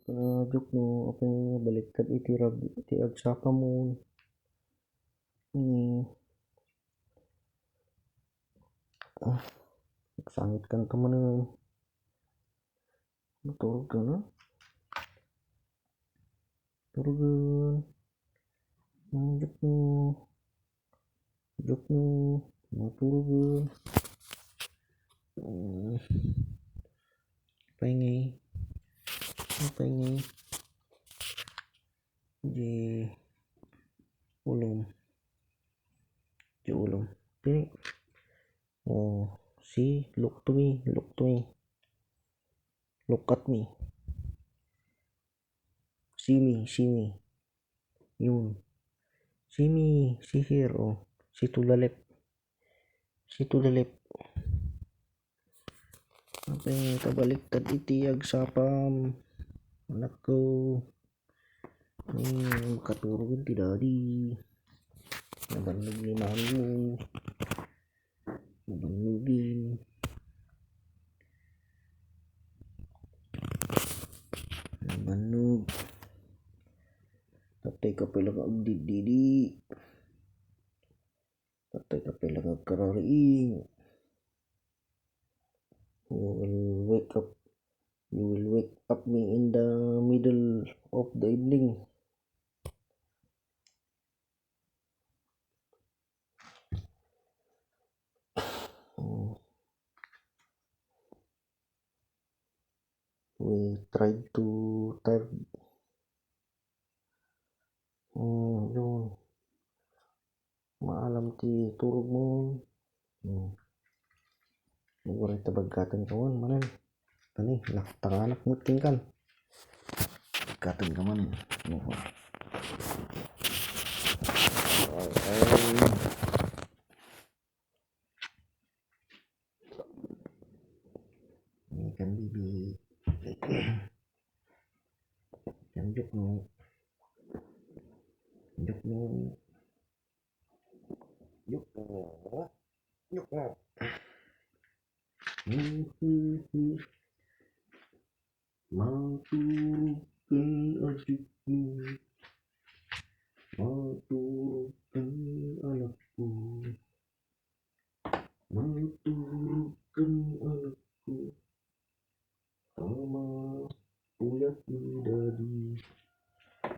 Juk no apa baliktad iti agsapa mo ni sangit kan teman turug na turugan juk no turugan pengen di ulum Pini see, look to me, look at me, see me, yun, see me, see here, see to the left, apa yung kabaliktad iti agsapam, anak ko, katurugin ti daddy, nabannog ni mami mo, nabannogin, tatay ka pala ka agdididi, tatay ka pala ka karariing, you will wake up me in the middle of the evening. We tried to type yun maalam ti turog mo nagwaray tabagkatan kawan manan tani tanganak mo tingkan katan ka manan kan bibi kan juk no